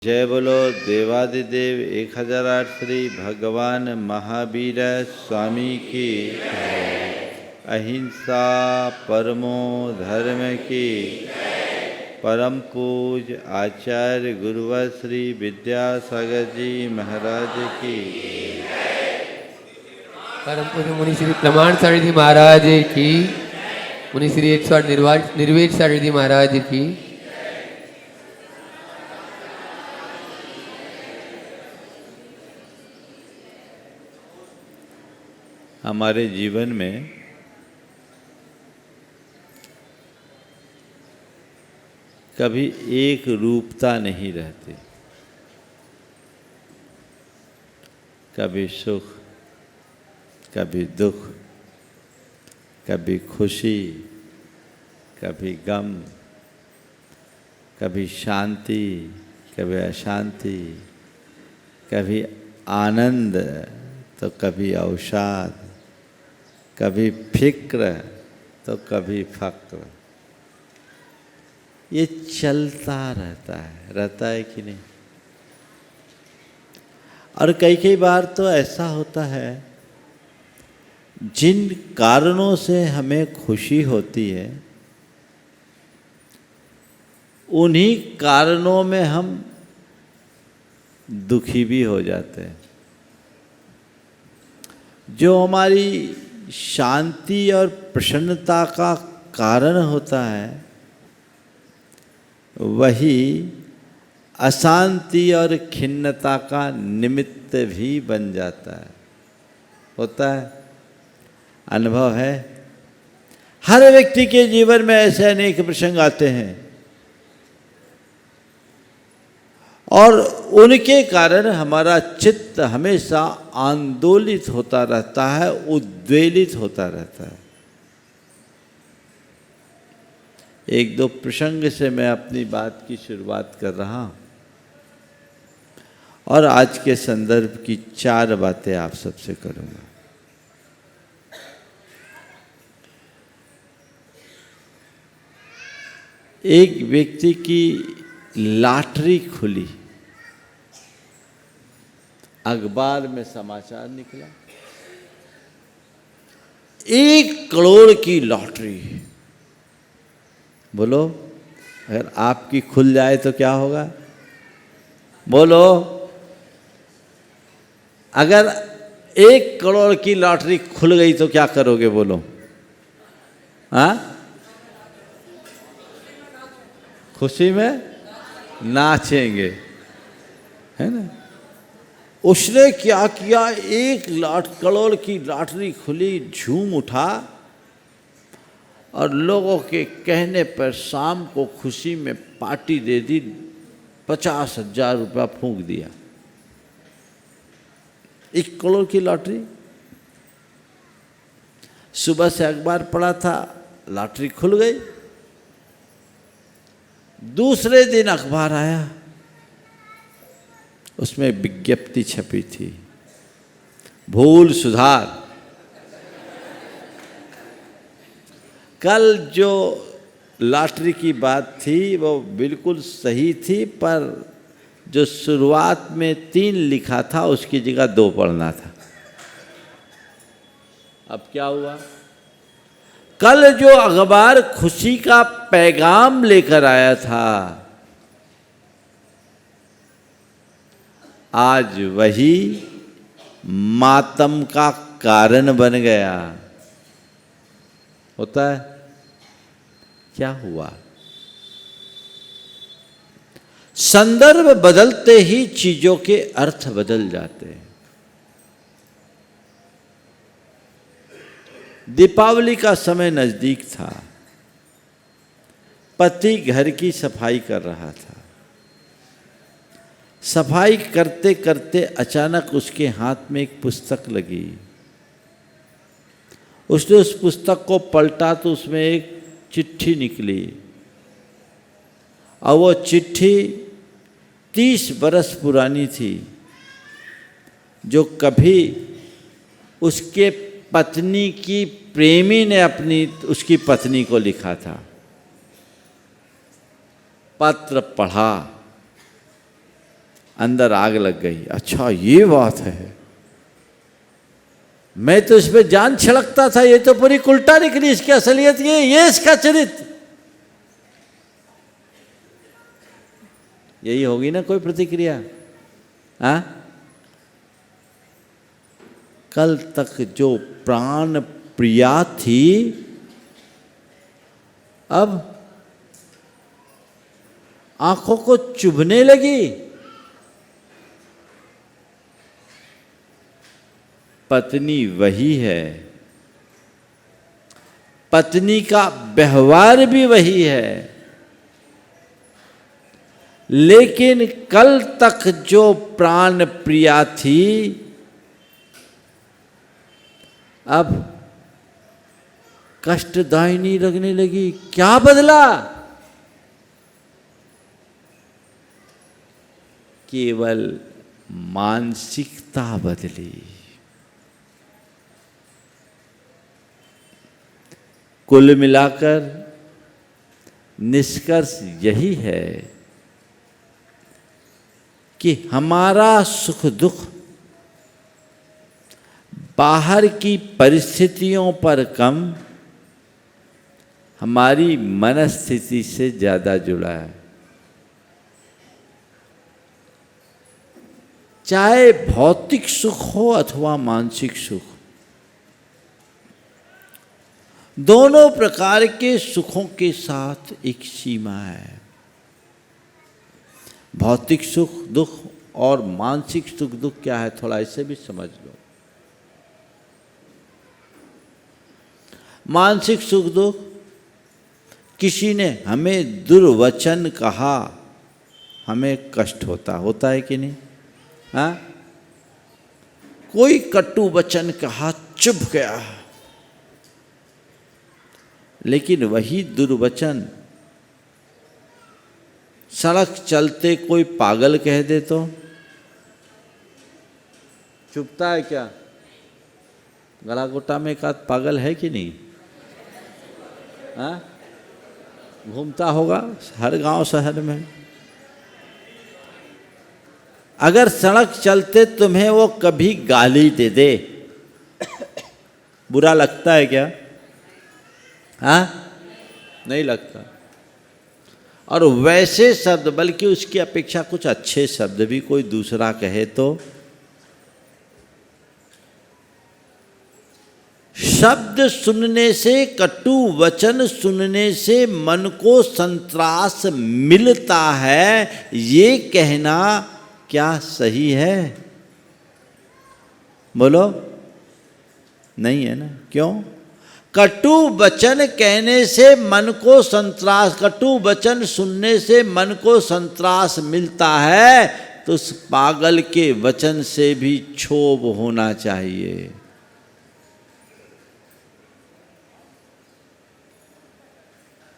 जय बोलो देवादिदेव 1008 श्री भगवान महावीर स्वामी की अहिंसा परमो धर्म की परम पूज आचार्य गुरुवर श्री विद्यासागर जी महाराज की परम पूज्य मुनि श्री प्रमाण सारथी जी महाराज की मुनि श्री 108 निर्वेद सारथी जी महाराज की हमारे जीवन में कभी एक रूपता नहीं रहती। कभी सुख, कभी दुख, कभी खुशी, कभी गम, कभी शांति, कभी अशांति, कभी आनंद तो कभी अवसाद, कभी फिक्र तो कभी फक्र। ये चलता रहता है कि नहीं। और कई बार तो ऐसा होता है जिन कारणों से हमें खुशी होती है उन्हीं कारणों में हम दुखी भी हो जाते हैं। जो हमारी शांति और प्रसन्नता का कारण होता है वही अशांति और खिन्नता का निमित्त भी बन जाता है। होता है, अनुभव है। हर व्यक्ति के जीवन में ऐसे अनेक प्रसंग आते हैं और उनके कारण हमारा चित्त हमेशा आंदोलित होता रहता है, उद्वेलित होता रहता है। एक दो प्रसंग से मैं अपनी बात की शुरुआत कर रहा हूं और आज के संदर्भ की 4 बातें आप सबसे करूंगा। एक व्यक्ति की लॉटरी खुली, अखबार में समाचार निकला 1 करोड़ की लॉटरी। बोलो, अगर आपकी खुल जाए तो क्या होगा? बोलो, अगर 1 करोड़ की लॉटरी खुल गई तो क्या करोगे? बोलो। हाँ, खुशी में नाचेंगे, है ना। उसने क्या किया, 1 करोड़ की लॉटरी खुली, झूम उठा और लोगों के कहने पर शाम को खुशी में पार्टी दे दी, 50,000 रुपया फूंक दिया। 1 करोड़ की लॉटरी। सुबह से अखबार पढ़ा था, लॉटरी खुल गई। दूसरे दिन अखबार आया, उसमें विज्ञप्ति छपी थी, भूल सुधार। कल जो लॉटरी की बात थी वो बिल्कुल सही थी, पर जो शुरुआत में 3 लिखा था उसकी जगह 2 पढ़ना था। अब क्या हुआ? कल जो अखबार खुशी का पैगाम लेकर आया था, आज वही मातम का कारण बन गया। होता है। क्या हुआ? संदर्भ बदलते ही चीजों के अर्थ बदल जाते हैं। दीपावली का समय नजदीक था। पति घर की सफाई कर रहा था। सफाई करते करते अचानक उसके हाथ में एक पुस्तक लगी। उसने उस पुस्तक को पलटा तो उसमें एक चिट्ठी निकली और वो चिट्ठी 30 बरस पुरानी थी, जो कभी उसके पत्नी की प्रेमी ने उसकी पत्नी को लिखा था। पत्र पढ़ा अंदर आग लग गई। अच्छा ये बात है, मैं तो इस पे जान छिड़कता था, ये तो पूरी उल्टा निकली इसकी असलियत, ये इसका चरित्र। यही होगी ना कोई प्रतिक्रिया। हाँ, कल तक जो प्राण प्रिया थी, अब आंखों को चुभने लगी। पत्नी वही है, पत्नी का व्यवहार भी वही है, लेकिन कल तक जो प्राण प्रिया थी, अब कष्टदायिनी लगने लगी। क्या बदला? केवल मानसिकता बदली। कुल मिलाकर निष्कर्ष यही है कि हमारा सुख दुख बाहर की परिस्थितियों पर कम, हमारी मनस्थिति से ज़्यादा जुड़ा है। चाहे भौतिक सुख हो अथवा मानसिक सुख, दोनों प्रकार के सुखों के साथ एक सीमा है। भौतिक सुख दुख और मानसिक सुख दुख क्या है, थोड़ा इसे भी समझ लो। मानसिक सुख दुख, किसी ने हमें दुर्वचन कहा, हमें कष्ट होता है कि नहीं? हाँ, कोई कटु वचन कहा, चुभ गया। लेकिन वही दुर्वचन सड़क चलते कोई पागल कह दे तो चुभता है क्या? गलागोटा में एक आध पागल है कि नहीं? हाँ, घूमता होगा हर गांव शहर में। अगर सड़क चलते तुम्हें वो कभी गाली दे दे, बुरा लगता है क्या? हाँ, नहीं लगता। और वैसे शब्द, बल्कि उसकी अपेक्षा कुछ अच्छे शब्द भी कोई दूसरा कहे तो, शब्द सुनने से, कटु वचन सुनने से मन को संत्रास मिलता है, ये कहना क्या सही है? बोलो, नहीं है ना? क्यों? कटु वचन कहने से मन को संत्रास, कटु वचन सुनने से मन को संत्रास मिलता है, तो उस पागल के वचन से भी क्षोभ होना चाहिए।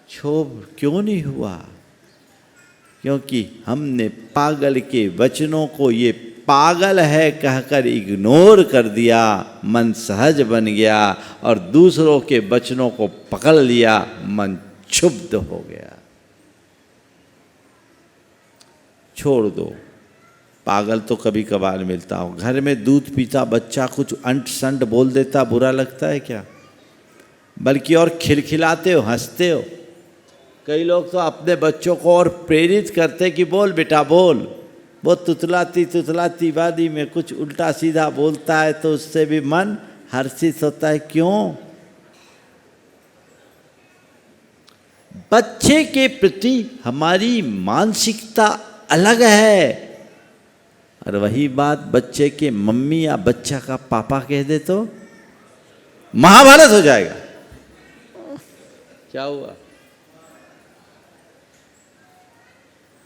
क्षोभ क्यों नहीं हुआ? क्योंकि हमने पागल के वचनों को ये पागल है कहकर इग्नोर कर दिया, मन सहज बन गया, और दूसरों के वचनों को पकड़ लिया, मन क्षुब्ध हो गया। छोड़ दो, पागल तो कभी कभार मिलता हो। घर में दूध पीता बच्चा कुछ अंट संट बोल देता, बुरा लगता है क्या? बल्कि और खिलखिलाते हो, हंसते हो। कई लोग तो अपने बच्चों को और प्रेरित करते कि बोल बेटा बोल। वो तुतलाती वादी में कुछ उल्टा सीधा बोलता है तो उससे भी मन हर्षित होता है। क्यों? बच्चे के प्रति हमारी मानसिकता अलग है, और वही बात बच्चे के मम्मी या बच्चा का पापा कह दे तो महाभारत हो जाएगा। क्या हुआ?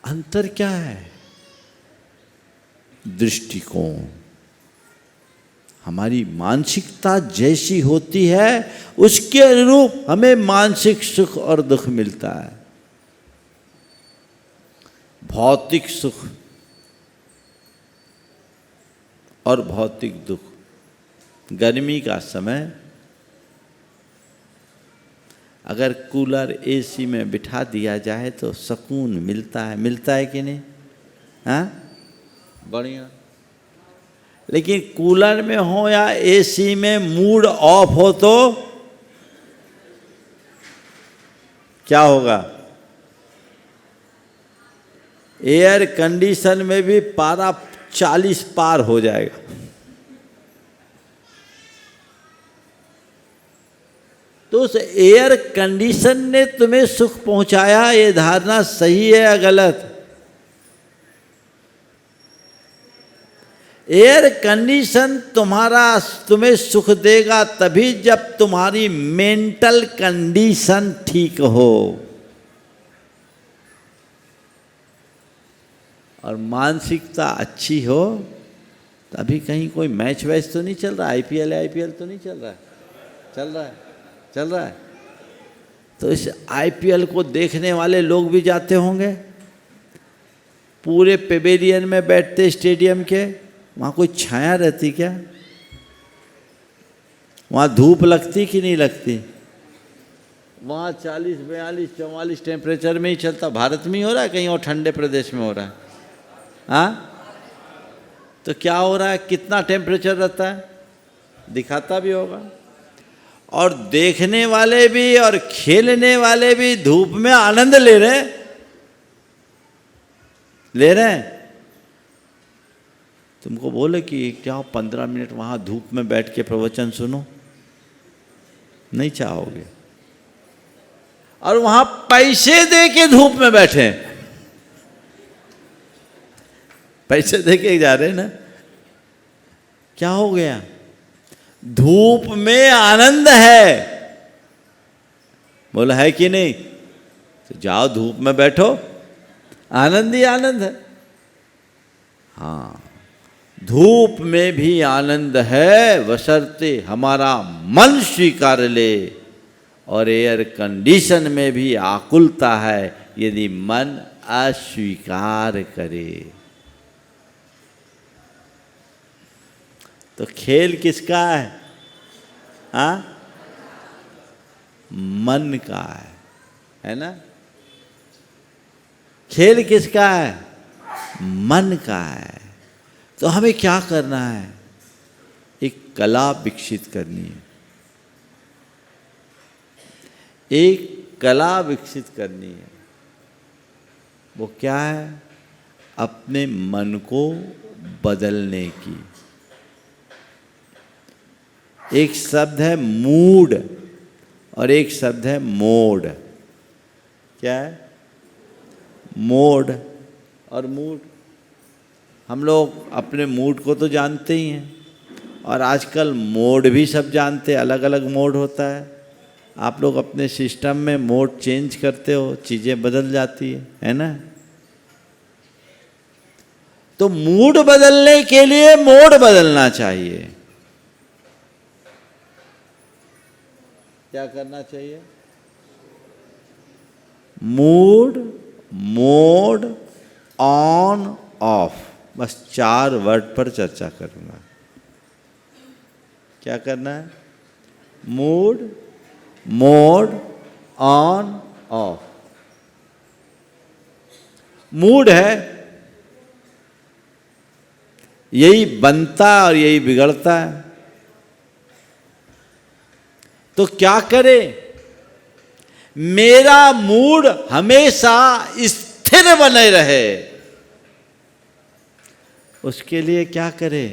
अंतर क्या है? दृष्टिकोण। हमारी मानसिकता जैसी होती है उसके अनुरूप हमें मानसिक सुख और दुख मिलता है। भौतिक सुख और भौतिक दुख। गर्मी का समय अगर कूलर एसी में बिठा दिया जाए तो सुकून मिलता है कि नहीं? हाँ, बढ़िया। लेकिन कूलर में हो या एसी में मूड ऑफ हो तो क्या होगा? एयर कंडीशन में भी पारा 40 पार हो जाएगा। तो उस एयर कंडीशन ने तुम्हें सुख पहुंचाया, ये धारणा सही है या गलत? एयर कंडीशन तुम्हें सुख देगा तभी जब तुम्हारी मेंटल कंडीशन ठीक हो। और मानसिकता अच्छी हो तभी। कहीं कोई मैच वैच तो नहीं चल रहा? आईपीएल तो नहीं चल रहा है? चल रहा है। तो इस आईपीएल को देखने वाले लोग भी जाते होंगे, पूरे पेवेलियन में बैठते स्टेडियम के। वहाँ कोई छाया रहती क्या? वहाँ धूप लगती कि नहीं लगती? वहाँ 40, 42, 44 टेम्परेचर में ही चलता। भारत में ही हो रहा है, कहीं और ठंडे प्रदेश में हो रहा है? हाँ, तो क्या हो रहा है? कितना टेम्परेचर रहता है? दिखाता भी होगा। और देखने वाले भी और खेलने वाले भी धूप में आनंद ले रहे हैं। तुमको बोले कि क्या 15 मिनट वहाँ धूप में बैठ के प्रवचन सुनो? नहीं चाहोगे। और वहाँ पैसे दे के धूप में बैठे, पैसे दे के जा रहे ना। क्या हो गया? धूप में आनंद है, बोला है कि नहीं? तो जाओ धूप में बैठो, आनंद ही आनंद है। हाँ, धूप में भी आनंद है, बशर्ते हमारा मन स्वीकार ले। और एयर कंडीशन में भी आकुलता है यदि मन अस्वीकार करे। तो खेल किसका है? हाँ, मन का है ना? खेल किसका है? मन का है। तो हमें क्या करना है? एक कला विकसित करनी है। एक कला विकसित करनी है। वो क्या है? अपने मन को बदलने की। एक शब्द है मूड और एक शब्द है मोड। क्या है? मोड और मूड। हम लोग अपने मूड को तो जानते ही हैं, और आजकल मोड भी सब जानते हैं। अलग अलग मोड होता है। आप लोग अपने सिस्टम में मोड चेंज करते हो, चीज़ें बदल जाती है ना? तो मूड बदलने के लिए मोड बदलना चाहिए। क्या करना चाहिए? Mood, mode, on, of. बस 4 वर्ड पर चर्चा करूंगा। क्या करना है? Mood, mode, on, of. Mood है, यही बनता और यही बिगड़ता है। तो क्या करे? मेरा मूड हमेशा स्थिर बने रहे, उसके लिए क्या करे?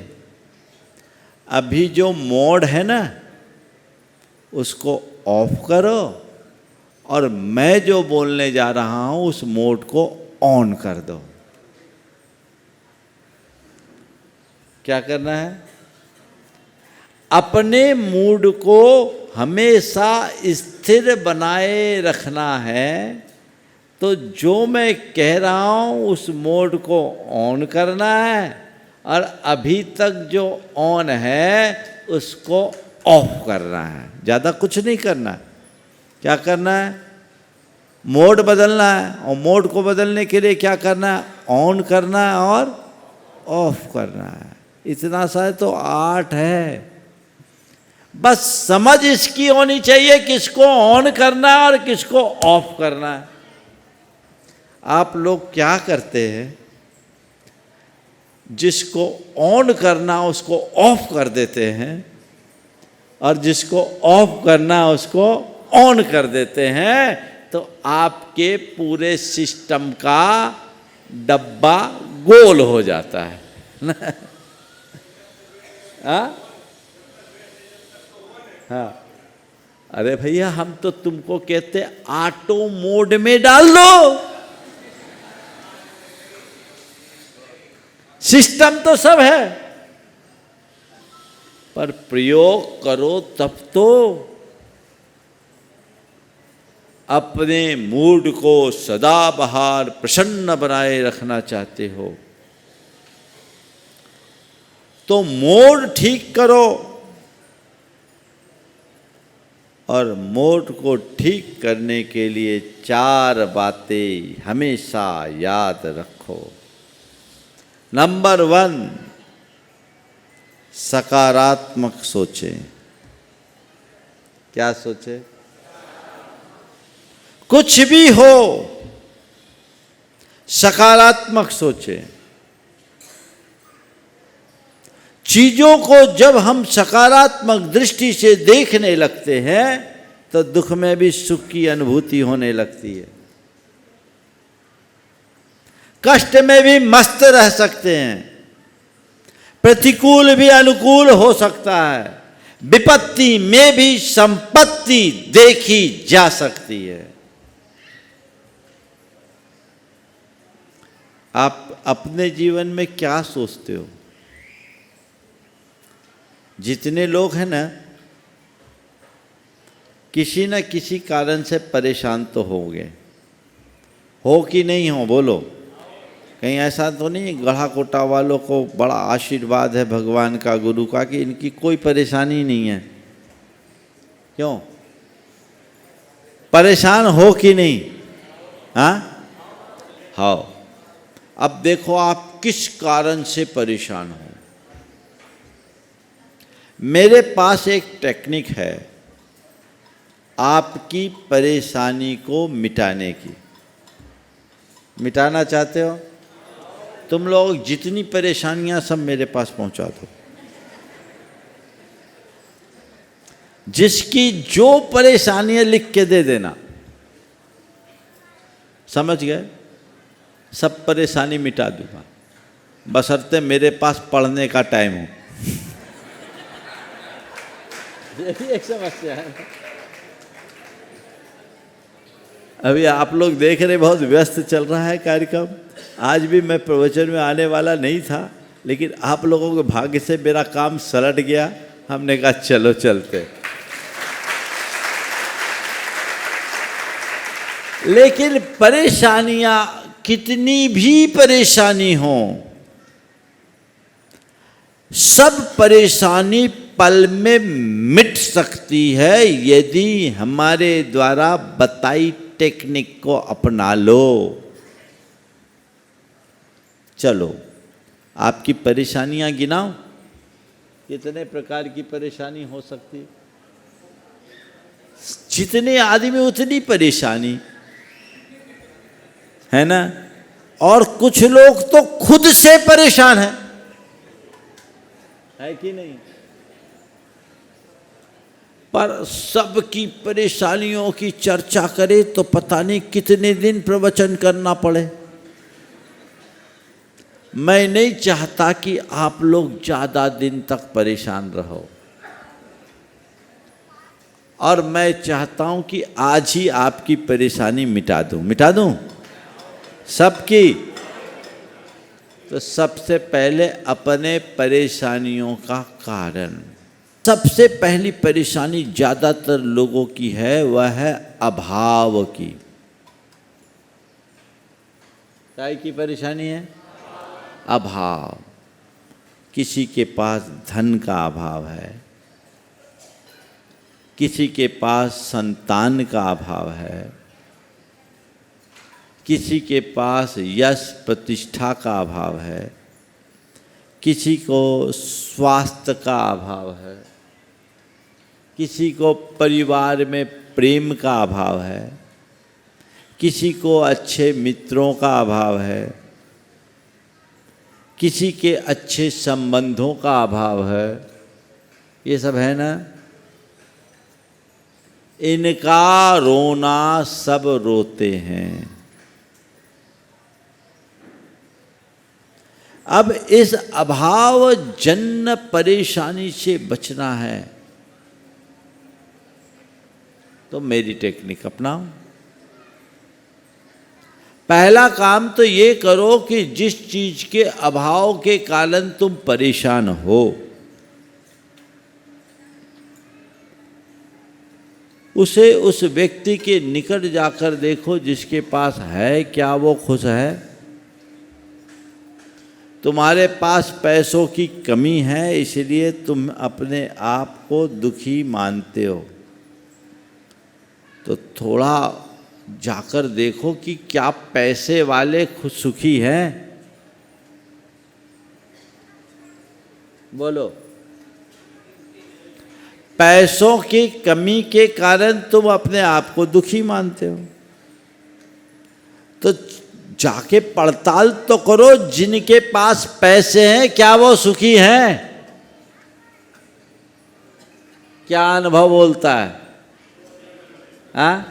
अभी जो मोड है ना, उसको ऑफ करो, और मैं जो बोलने जा रहा हूं उस मोड को ऑन कर दो। क्या करना है? अपने मूड को हमेशा स्थिर बनाए रखना है। तो जो मैं कह रहा हूँ उस मोड को ऑन करना है, और अभी तक जो ऑन है उसको ऑफ करना है। ज़्यादा कुछ नहीं करना है। क्या करना है? मोड बदलना है, और मोड को बदलने के लिए क्या करना है? ऑन करना है और ऑफ करना है। इतना सा तो 8 है। बस समझ इसकी होनी चाहिए किसको ऑन करना है और किसको ऑफ करना है। आप लोग क्या करते हैं? जिसको ऑन करना उसको ऑफ कर देते हैं और जिसको ऑफ करना उसको ऑन कर देते हैं, तो आपके पूरे सिस्टम का डब्बा गोल हो जाता है। हाँ, अरे भैया हम तो तुमको कहते ऑटो मोड में डाल दो, सिस्टम तो सब है, पर प्रयोग करो तब तो। अपने मूड को सदाबहार प्रसन्न बनाए रखना चाहते हो तो मोड ठीक करो, और मोड को ठीक करने के लिए 4 बातें हमेशा याद रखो। नंबर 1, सकारात्मक सोचें। क्या सोचें? कुछ भी हो सकारात्मक सोचें। चीजों को जब हम सकारात्मक दृष्टि से देखने लगते हैं तो दुख में भी सुख की अनुभूति होने लगती है, कष्ट में भी मस्त रह सकते हैं, प्रतिकूल भी अनुकूल हो सकता है, विपत्ति में भी संपत्ति देखी जा सकती है। आप अपने जीवन में क्या सोचते हो? जितने लोग हैं ना, किसी न किसी कारण से परेशान तो होंगे, हो कि नहीं हो? बोलो। कहीं ऐसा तो नहीं गढ़ा कोटा वालों को बड़ा आशीर्वाद है भगवान का, गुरु का, कि इनकी कोई परेशानी नहीं है? क्यों परेशान हो कि नहीं? हाँ, हाँ। अब देखो आप किस कारण से परेशान हो। मेरे पास एक टेक्निक है आपकी परेशानी को मिटाने की। मिटाना चाहते हो? तुम लोग जितनी परेशानियां सब मेरे पास पहुंचा दो। जिसकी जो परेशानियां लिख के दे देना, समझ गए? सब परेशानी मिटा दूंगा, बशर्ते मेरे पास पढ़ने का टाइम हो। ये भी एक समस्या है। अभी आप लोग देख रहे बहुत व्यस्त चल रहा है कार्यक्रम। आज भी मैं प्रवचन में आने वाला नहीं था, लेकिन आप लोगों के भाग्य से मेरा काम सलट गया। हमने कहा चलो चलते। लेकिन परेशानियां, कितनी भी परेशानी हो, सब परेशानी पल में मिट सकती है यदि हमारे द्वारा बताई टेक्निक को अपना लो। चलो आपकी परेशानियां गिनाओ, कितने प्रकार की परेशानी हो सकती है? जितने आदमी उतनी परेशानी है ना। और कुछ लोग तो खुद से परेशान है कि नहीं? पर सबकी परेशानियों की चर्चा करे तो पता नहीं कितने दिन प्रवचन करना पड़े। मैं नहीं चाहता कि आप लोग ज्यादा दिन तक परेशान रहो, और मैं चाहता हूं कि आज ही आपकी परेशानी मिटा दूं सबकी। तो सबसे पहले अपने परेशानियों का कारण। सबसे पहली परेशानी ज्यादातर लोगों की है, वह है अभाव की। क्या की परेशानी है? अभाव। किसी के पास धन का अभाव है, किसी के पास संतान का अभाव है, किसी के पास यश प्रतिष्ठा का अभाव है, किसी को स्वास्थ्य का अभाव है, किसी को परिवार में प्रेम का अभाव है, किसी को अच्छे मित्रों का अभाव है, किसी के अच्छे संबंधों का अभाव है, ये सब है ना। इनका रोना सब रोते हैं। अब इस अभाव जन्य परेशानी से बचना है तो मेरी टेक्निक अपनाओ। पहला काम तो ये करो कि जिस चीज के अभाव के कारण तुम परेशान हो, उसे उस व्यक्ति के निकट जाकर देखो जिसके पास है, क्या वो खुश है? तुम्हारे पास पैसों की कमी है इसलिए तुम अपने आप को दुखी मानते हो, तो थोड़ा जाकर देखो कि क्या पैसे वाले खुद सुखी हैं? बोलो। पैसों की कमी के कारण तुम अपने आप को दुखी मानते हो, तो जाके पड़ताल तो करो जिनके पास पैसे हैं क्या वो सुखी हैं? क्या अनुभव बोलता है? हाँ?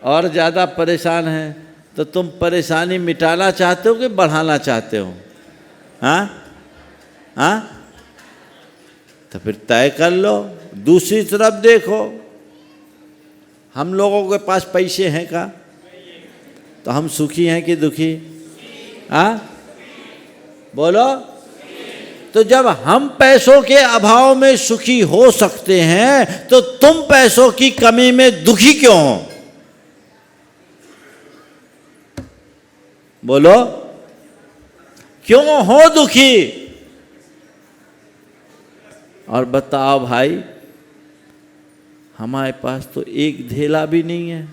और ज़्यादा परेशान है तो तुम परेशानी मिटाना चाहते हो कि बढ़ाना चाहते हो? हाँ हाँ, तो फिर तय कर लो। दूसरी तरफ देखो, हम लोगों के पास पैसे हैं का, तो हम सुखी हैं कि दुखी? हाँ बोलो। तो जब हम पैसों के अभाव में सुखी हो सकते हैं तो तुम पैसों की कमी में दुखी क्यों हो? बोलो, क्यों हो दुखी? और बताओ भाई, हमारे पास तो एक धेला भी नहीं है।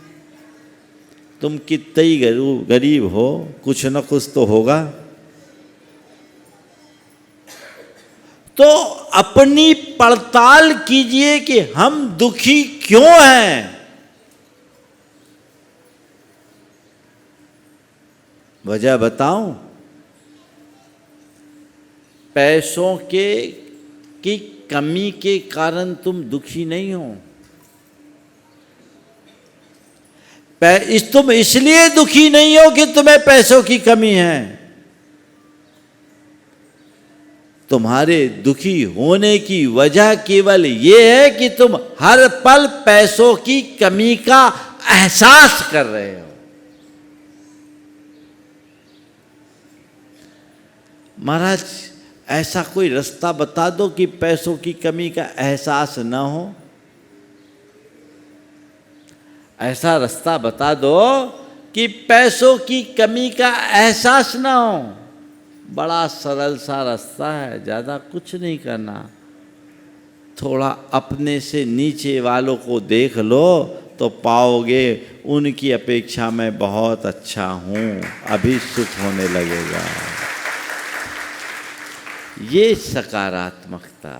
तुम कितने ही गरीब हो, कुछ न कुछ तो होगा। तो अपनी पड़ताल कीजिए कि हम दुखी क्यों हैं। वजह बताऊं? पैसों की कमी के कारण तुम दुखी नहीं हो। तुम इसलिए दुखी नहीं हो कि तुम्हें पैसों की कमी है। तुम्हारे दुखी होने की वजह केवल ये है कि तुम हर पल पैसों की कमी का एहसास कर रहे हो। महाराज, ऐसा कोई रास्ता बता दो कि पैसों की कमी का एहसास न हो। ऐसा रास्ता बता दो कि पैसों की कमी का एहसास न हो। बड़ा सरल सा रास्ता है, ज़्यादा कुछ नहीं करना। थोड़ा अपने से नीचे वालों को देख लो तो पाओगे उनकी अपेक्षा मैं बहुत अच्छा हूँ, अभी सुख होने लगेगा। ये सकारात्मकता।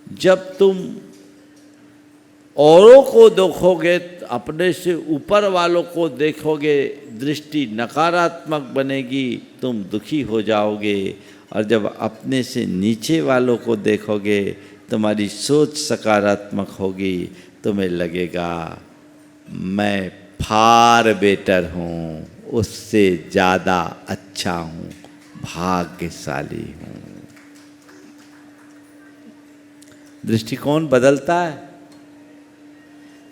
जब तुम औरों को देखोगे, अपने से ऊपर वालों को देखोगे, दृष्टि नकारात्मक बनेगी, तुम दुखी हो जाओगे। और जब अपने से नीचे वालों को देखोगे, तुम्हारी सोच सकारात्मक होगी, तुम्हें लगेगा मैं फार बेटर हूँ, उससे ज़्यादा अच्छा हूँ, भाग्यशाली हूँ। दृष्टिकोण बदलता है,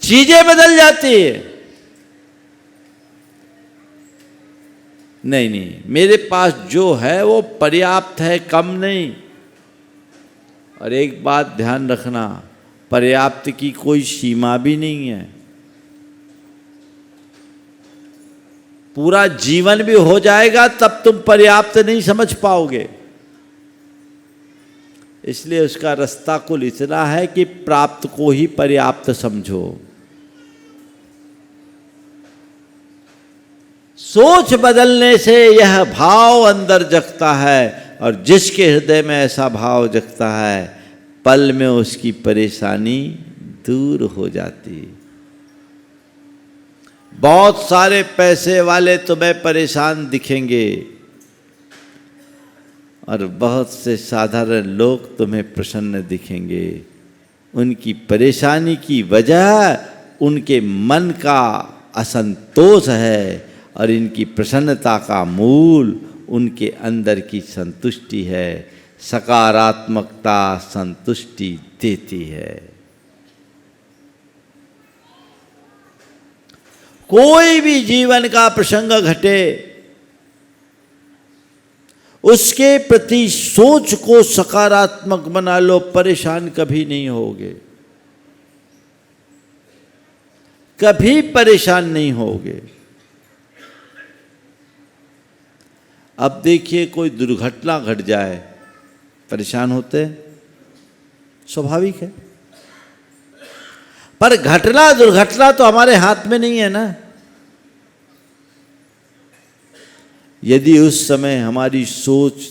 चीजें बदल जाती है। नहीं नहीं, मेरे पास जो है वो पर्याप्त है, कम नहीं। और एक बात ध्यान रखना, पर्याप्त की कोई सीमा भी नहीं है। पूरा जीवन भी हो जाएगा तब तुम पर्याप्त नहीं समझ पाओगे। इसलिए उसका रास्ता कुल इतना है कि प्राप्त को ही पर्याप्त समझो। सोच बदलने से यह भाव अंदर जगता है, और जिसके हृदय में ऐसा भाव जगता है, पल में उसकी परेशानी दूर हो जाती। बहुत सारे पैसे वाले तुम्हें परेशान दिखेंगे और बहुत से साधारण लोग तुम्हें प्रसन्न दिखेंगे। उनकी परेशानी की वजह उनके मन का असंतोष है और इनकी प्रसन्नता का मूल उनके अंदर की संतुष्टि है। सकारात्मकता संतुष्टि देती है। कोई भी जीवन का प्रसंग घटे, उसके प्रति सोच को सकारात्मक बना लो, परेशान कभी नहीं होगे, कभी परेशान नहीं होगे। अब देखिए कोई दुर्घटना घट जाए, परेशान होते हैं, स्वाभाविक है। पर घटना दुर्घटना तो हमारे हाथ में नहीं है ना। यदि उस समय हमारी सोच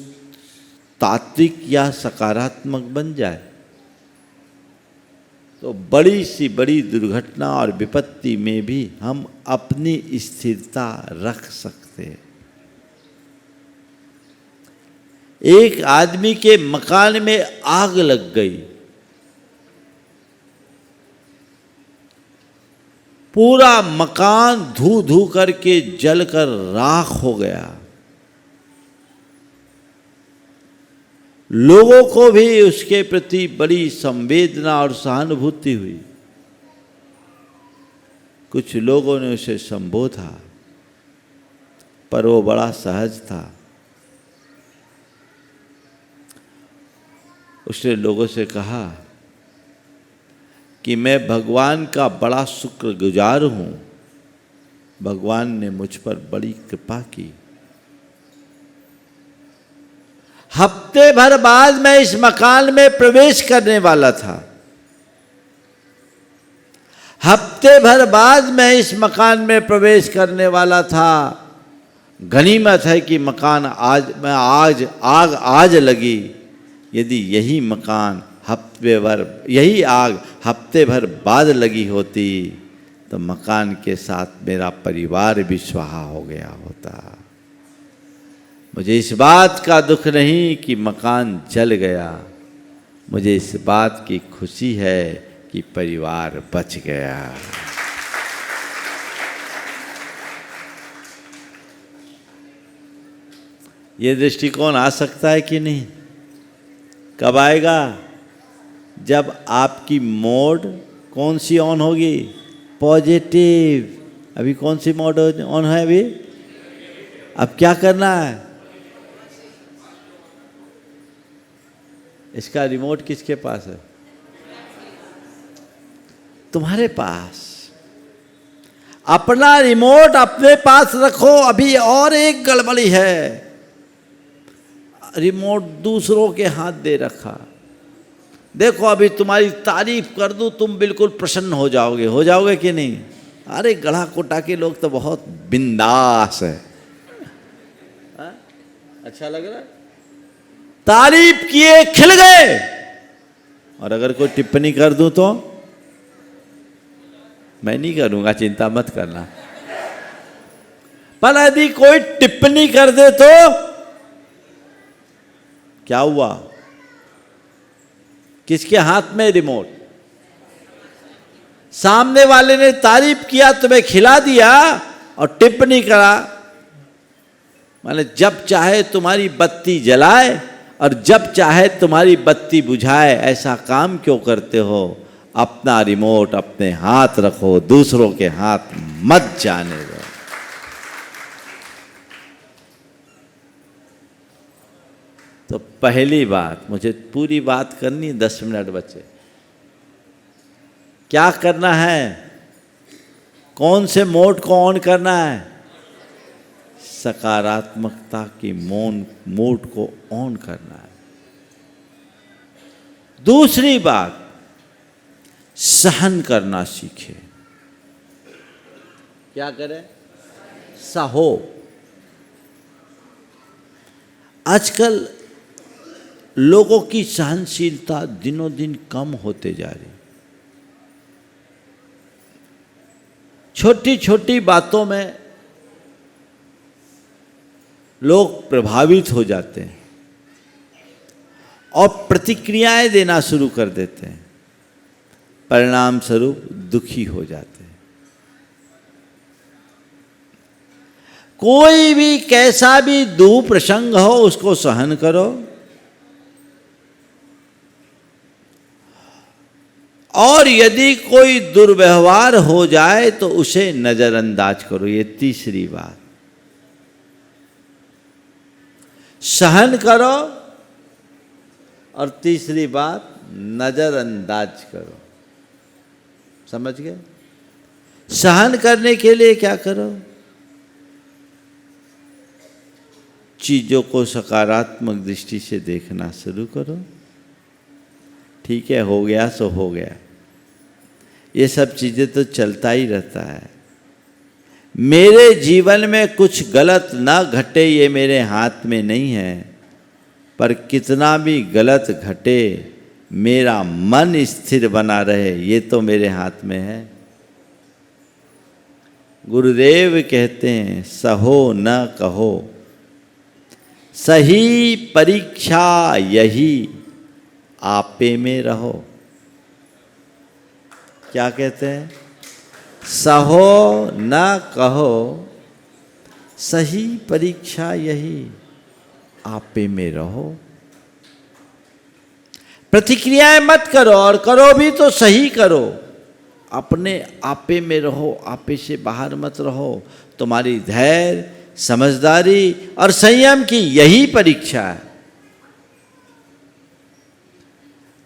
तात्विक या सकारात्मक बन जाए तो बड़ी सी बड़ी दुर्घटना और विपत्ति में भी हम अपनी स्थिरता रख सकते हैं। एक आदमी के मकान में आग लग गई, पूरा मकान धू धू करके जलकर राख हो गया। लोगों को भी उसके प्रति बड़ी संवेदना और सहानुभूति हुई। कुछ लोगों ने उसे संबोधा, पर वो बड़ा सहज था। उसने लोगों से कहा कि मैं भगवान का बड़ा शुक्रगुजार हूँ, भगवान ने मुझ पर बड़ी कृपा की। हफ्ते भर बाद मैं इस मकान में प्रवेश करने वाला था, हफ्ते भर बाद मैं इस मकान में प्रवेश करने वाला था। गनीमत है कि मकान आग आज लगी। यदि यही मकान यही आग हफ्ते भर बाद लगी होती तो मकान के साथ मेरा परिवार भी स्वाहा हो गया होता। मुझे इस बात का दुख नहीं कि मकान जल गया, मुझे इस बात की खुशी है कि परिवार बच गया। ये दृष्टिकोण आ सकता है कि नहीं? कब आएगा? जब आपकी मोड कौन सी ऑन होगी? पॉजिटिव। अभी कौन सी मोड ऑन है? अभी अब क्या करना है? इसका रिमोट किसके पास है? तुम्हारे पास। अपना रिमोट अपने पास रखो। अभी और एक गड़बड़ी है, रिमोट दूसरों के हाथ दे रखा। देखो अभी तुम्हारी तारीफ कर दूं, तुम बिल्कुल प्रसन्न हो जाओगे कि नहीं? अरे गढ़ा कोटा के लोग तो बहुत बिंदास है। अच्छा लग रहा है? तारीफ किए खिल गए। और अगर कोई टिप्पणी कर दूं तो मैं नहीं करूंगा, चिंता मत करना। पर यदि कोई टिप्पणी कर दे तो क्या हुआ? किसके हाथ में रिमोट? सामने वाले ने तारीफ किया, तुम्हें खिला दिया और टिप्पणी करा। माने जब चाहे तुम्हारी बत्ती जलाए और जब चाहे तुम्हारी बत्ती बुझाए। ऐसा काम क्यों करते हो? अपना रिमोट अपने हाथ रखो, दूसरों के हाथ मत जाने दो। तो पहली बात, मुझे पूरी बात करनी, 10 मिनट बचे। क्या करना है? कौन से मोड को ऑन करना है? सकारात्मकता की मोड को ऑन करना है। दूसरी बात, सहन करना सीखे। क्या करें? सहो। आजकल लोगों की सहनशीलता दिनों दिन कम होते जा रही। छोटी छोटी बातों में लोग प्रभावित हो जाते हैं और प्रतिक्रियाएं देना शुरू कर देते हैं, परिणाम स्वरूप दुखी हो जाते हैं। कोई भी कैसा भी दुख प्रसंग हो उसको सहन करो और यदि कोई दुर्व्यवहार हो जाए तो उसे नजरअंदाज करो। ये तीसरी बात, सहन करो और तीसरी बात नजरअंदाज करो। समझ गए? सहन करने के लिए क्या करो? चीजों को सकारात्मक दृष्टि से देखना शुरू करो। ठीक है, हो गया सो हो गया, ये सब चीजें तो चलता ही रहता है। मेरे जीवन में कुछ गलत ना घटे ये मेरे हाथ में नहीं है, पर कितना भी गलत घटे मेरा मन स्थिर बना रहे ये तो मेरे हाथ में है। गुरुदेव कहते हैं सहो न कहो, सही परीक्षा यही आपे में रहो। क्या कहते हैं? सहो न कहो, सही परीक्षा यही आपे में रहो। प्रतिक्रियाएं मत करो, और करो भी तो सही करो। अपने आपे में रहो, आपे से बाहर मत रहो। तुम्हारी धैर्य, समझदारी और संयम की यही परीक्षा है।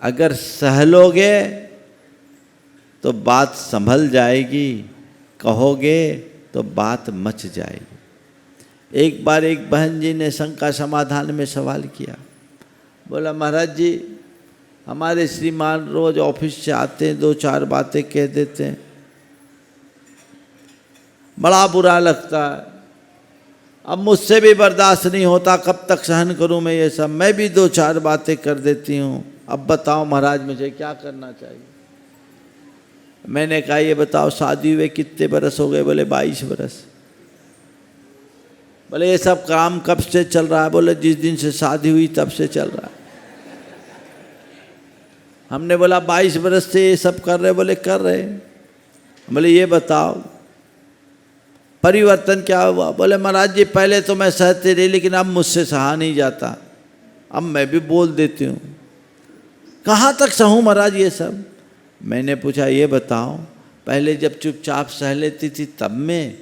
अगर सह लोगे तो बात संभल जाएगी, कहोगे तो बात मच जाएगी। एक बार एक बहन जी ने शंका समाधान में सवाल किया, बोला महाराज जी हमारे श्रीमान रोज ऑफिस से आते हैं, दो चार बातें कह देते हैं, बड़ा बुरा लगता है। अब मुझसे भी बर्दाश्त नहीं होता, कब तक सहन करूं मैं ये सब। मैं भी दो चार बातें कर देती हूँ, अब बताओ महाराज मुझे क्या करना चाहिए। मैंने कहा ये बताओ शादी हुए कितने बरस हो गए? बोले 22 बरस। बोले ये सब काम कब से चल रहा है? बोले जिस दिन से शादी हुई तब से चल रहा है। हमने बोला 22 बरस से ये सब कर रहे? बोले कर रहे। बोले ये बताओ परिवर्तन क्या हुआ? बोले महाराज जी पहले तो मैं सहती रही, लेकिन अब मुझसे सहा नहीं जाता, अब मैं भी बोल देती हूँ। कहाँ तक सहूँ महाराज ये सब? मैंने पूछा ये बताओ पहले जब चुपचाप सह लेती थी तब में,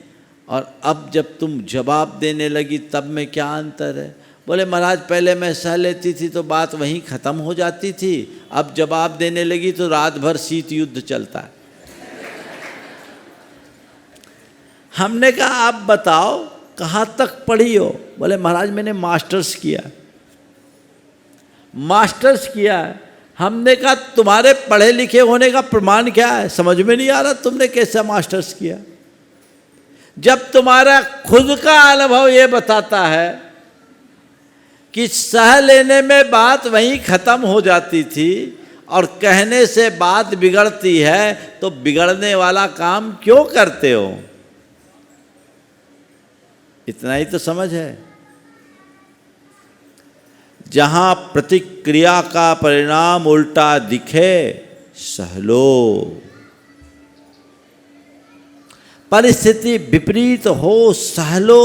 और अब जब तुम जवाब देने लगी तब में क्या अंतर है? बोले महाराज पहले मैं सह लेती थी तो बात वहीं ख़त्म हो जाती थी, अब जवाब देने लगी तो रात भर शीत युद्ध चलता है। हमने कहा आप बताओ कहाँ तक पढ़ी हो? बोले महाराज मैंने मास्टर्स किया। मास्टर्स किया? हमने कहा तुम्हारे पढ़े लिखे होने का प्रमाण क्या है? समझ में नहीं आ रहा तुमने कैसे मास्टर्स किया। जब तुम्हारा खुद का अनुभव ये बताता है कि सह लेने में बात वहीं खत्म हो जाती थी और कहने से बात बिगड़ती है, तो बिगड़ने वाला काम क्यों करते हो? इतना ही तो समझ है। जहां प्रतिक्रिया का परिणाम उल्टा दिखे सह लो, परिस्थिति विपरीत हो सह लो।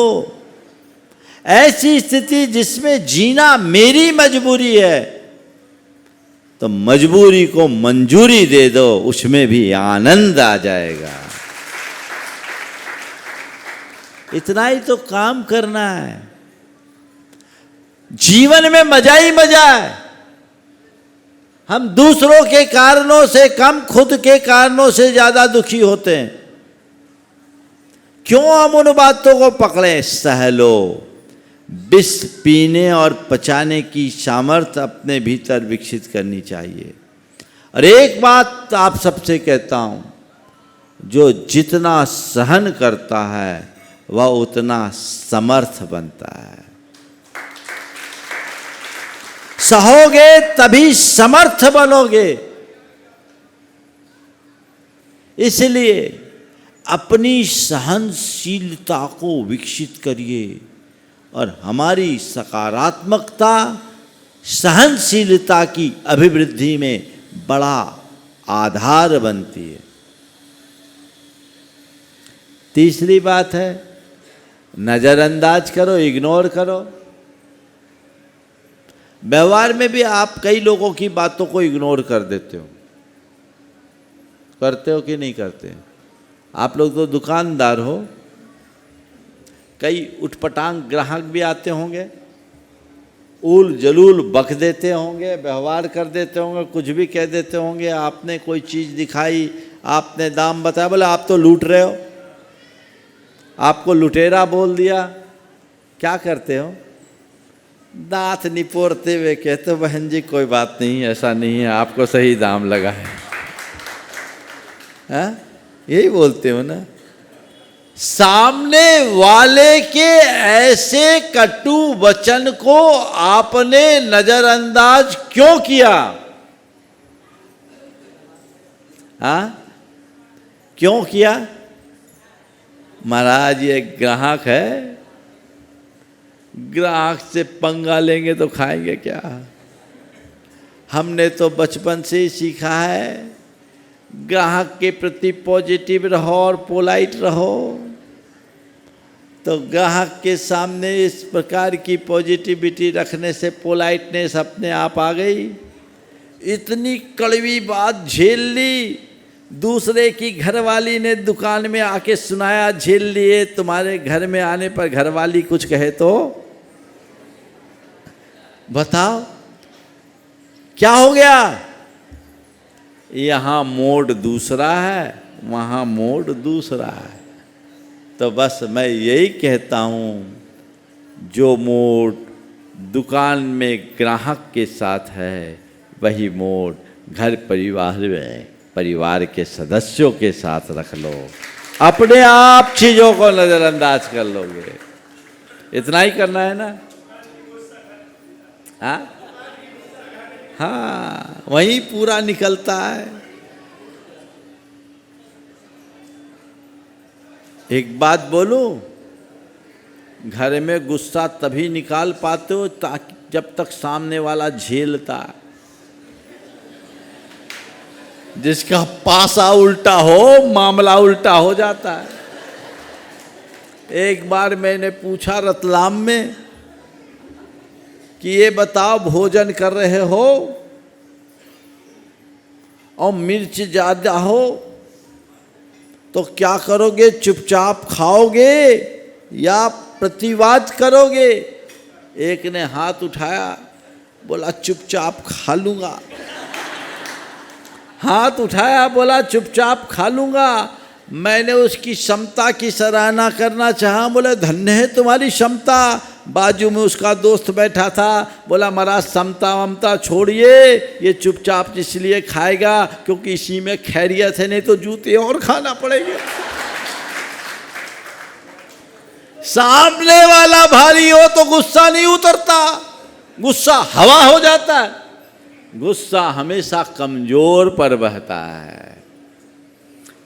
ऐसी स्थिति जिसमें जीना मेरी मजबूरी है तो मजबूरी को मंजूरी दे दो, उसमें भी आनंद आ जाएगा। इतना ही तो काम करना है। जीवन में मजा ही मजा है। हम दूसरों के कारणों से कम खुद के कारणों से ज्यादा दुखी होते हैं। क्यों हम उन बातों को पकड़े? सह लो। विष पीने और पचाने की सामर्थ्य अपने भीतर विकसित करनी चाहिए। और एक बात आप सबसे कहता हूं, जो जितना सहन करता है वह उतना समर्थ बनता है। सहोगे तभी समर्थ बनोगे। इसलिए अपनी सहनशीलता को विकसित करिए और हमारी सकारात्मकता सहनशीलता की अभिवृद्धि में बड़ा आधार बनती है। तीसरी बात है, नज़रअंदाज करो, इग्नोर करो। व्यवहार में भी आप कई लोगों की बातों को इग्नोर कर देते हो, करते हो कि नहीं करते? आप लोग तो दुकानदार हो, कई उठपटांग ग्राहक भी आते होंगे, उल जलूल बक देते होंगे, व्यवहार कर देते होंगे, कुछ भी कह देते होंगे। आपने कोई चीज़ दिखाई, आपने दाम बताया, बोले आप तो लूट रहे हो, आपको लुटेरा बोल दिया। क्या करते हो? दांत निपोड़ते हुए कहते हो, बहन जी कोई बात नहीं, ऐसा नहीं है, आपको सही दाम लगा है। हाँ, यही बोलते हो ना। सामने वाले के ऐसे कटु वचन को आपने नजरअंदाज क्यों किया? हाँ, क्यों किया? महाराज ये ग्राहक है, ग्राहक से पंगा लेंगे तो खाएंगे क्या? हमने तो बचपन से ही सीखा है, ग्राहक के प्रति पॉजिटिव रहो और पोलाइट रहो। तो ग्राहक के सामने इस प्रकार की पॉजिटिविटी रखने से पोलाइटनेस अपने आप आ गई। इतनी कड़वी बात झेल ली, दूसरे की घरवाली ने दुकान में आके सुनाया, झेल लिए। तुम्हारे घर में आने पर घरवाली कुछ कहे तो बताओ क्या हो गया? यहाँ मोड दूसरा है, वहाँ मोड दूसरा है। तो बस मैं यही कहता हूँ, जो मोड दुकान में ग्राहक के साथ है, वही मोड घर परिवार में परिवार के सदस्यों के साथ रख लो। अपने आप चीज़ों को नज़रअंदाज कर लोगे। इतना ही करना है ना। हाँ हाँ, वही पूरा निकलता है। एक बात बोलूं, घर में गुस्सा तभी निकाल पाते हो ताकि जब तक सामने वाला झेलता है। जिसका पासा उल्टा हो, मामला उल्टा हो जाता है। एक बार मैंने पूछा रतलाम में कि ये बताओ, भोजन कर रहे हो और मिर्च ज़्यादा हो तो क्या करोगे? चुपचाप खाओगे या प्रतिवाद करोगे? एक ने हाथ उठाया, बोला चुपचाप खा लूँगा। हाथ उठाया, बोला चुपचाप खा लूँगा। मैंने उसकी क्षमता की सराहना करना चाहा, बोले धन्य है तुम्हारी क्षमता। बाजू में उसका दोस्त बैठा था, बोला महाराज समता वमता छोड़िए, ये चुपचाप इसलिए खाएगा क्योंकि इसी में खैरियत है, नहीं तो जूते और खाना पड़ेगा। सामने वाला भारी हो तो गुस्सा नहीं उतरता, गुस्सा हवा हो जाता है। गुस्सा हमेशा कमजोर पर बहता है।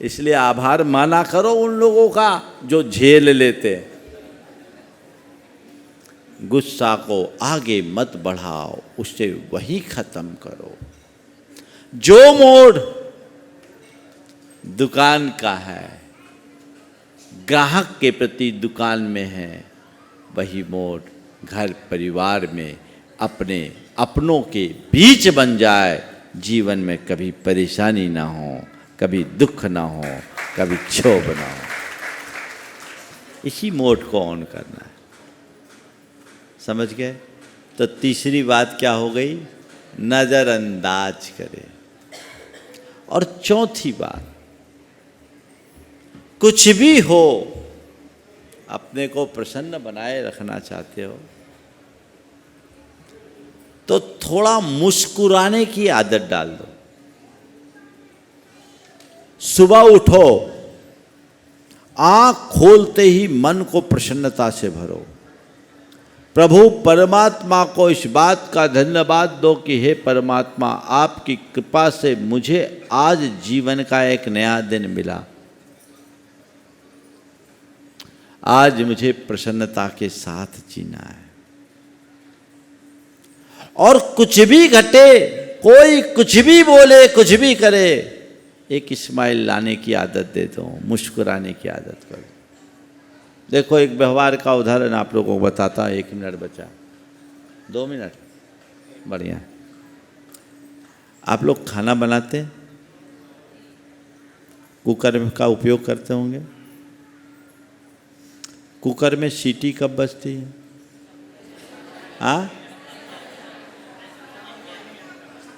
इसलिए आभार माना करो उन लोगों का जो झेल लेते। गुस्सा को आगे मत बढ़ाओ, उससे वही खत्म करो। जो मोड दुकान का है, ग्राहक के प्रति दुकान में है, वही मोड घर परिवार में अपने अपनों के बीच बन जाए। जीवन में कभी परेशानी ना हो, कभी दुख ना हो, कभी क्षोभ ना हो। इसी मोड को ऑन करना है। समझ गए? तो तीसरी बात क्या हो गई? नज़रअंदाज करें। और चौथी बात, कुछ भी हो, अपने को प्रसन्न बनाए रखना चाहते हो तो थोड़ा मुस्कुराने की आदत डाल दो। सुबह उठो, आंख खोलते ही मन को प्रसन्नता से भरो। प्रभु परमात्मा को इस बात का धन्यवाद दो कि हे परमात्मा, आपकी कृपा से मुझे आज जीवन का एक नया दिन मिला। आज मुझे प्रसन्नता के साथ जीना है। और कुछ भी घटे, कोई कुछ भी बोले, कुछ भी करे, एक स्माइल लाने की आदत दे दो, मुस्कुराने की आदत करो। देखो एक व्यवहार का उदाहरण आप लोगों को बताता हूँ। 1 मिनट बचा, 2 मिनट, बढ़िया। आप लोग खाना बनाते हैं, कुकर का उपयोग करते होंगे। कुकर में सीटी कब बजती है? हाँ,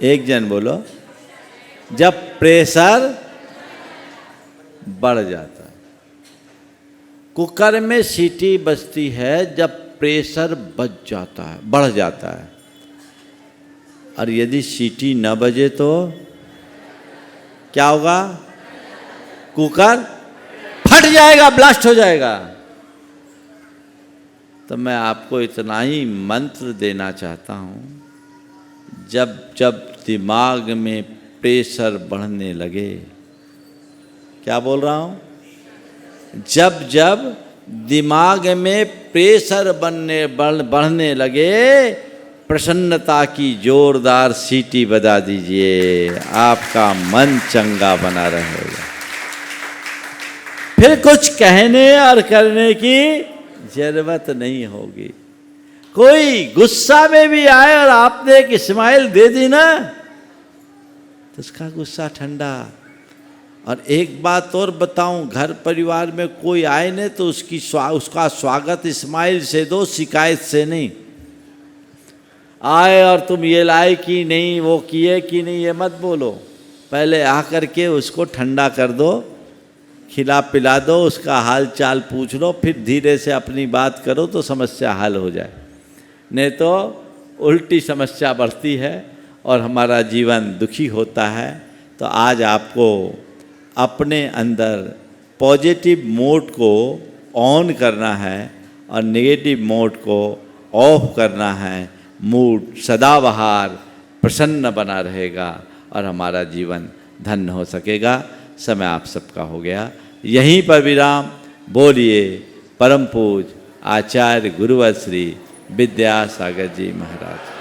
एक जन बोलो। जब प्रेशर बढ़ जाता है। कुकर में सीटी बजती है जब प्रेशर बढ़ जाता है। और यदि सीटी न बजे तो क्या होगा? कुकर फट जाएगा, ब्लास्ट हो जाएगा। तो मैं आपको इतना ही मंत्र देना चाहता हूँ, जब जब दिमाग में प्रेशर बढ़ने लगे, क्या बोल रहा हूँ? जब जब दिमाग में प्रेशर बढ़ने लगे, प्रसन्नता की जोरदार सीटी बजा दीजिए, आपका मन चंगा बना रहेगा। फिर कुछ कहने और करने की जरूरत नहीं होगी। कोई गुस्सा में भी आए और आपने एक स्माइल दे दी ना, तो उसका गुस्सा ठंडा। और एक बात और बताऊं, घर परिवार में कोई आए नहीं तो उसका स्वागत स्माइल से दो, शिकायत से नहीं। आए और तुम ये लाए कि नहीं, वो किए कि नहीं, ये मत बोलो। पहले आकर के उसको ठंडा कर दो, खिला पिला दो, उसका हाल चाल पूछ लो, फिर धीरे से अपनी बात करो तो समस्या हल हो जाए। नहीं तो उल्टी समस्या बढ़ती है और हमारा जीवन दुखी होता है। तो आज आपको अपने अंदर पॉजिटिव मोड को ऑन करना है और नेगेटिव मोड को ऑफ करना है। मूड सदाबहार प्रसन्न बना रहेगा और हमारा जीवन धन्य हो सकेगा। समय आप सबका हो गया, यहीं पर विराम। बोलिए परम पूज आचार्य गुरुवर श्री विद्यासागर जी महाराज।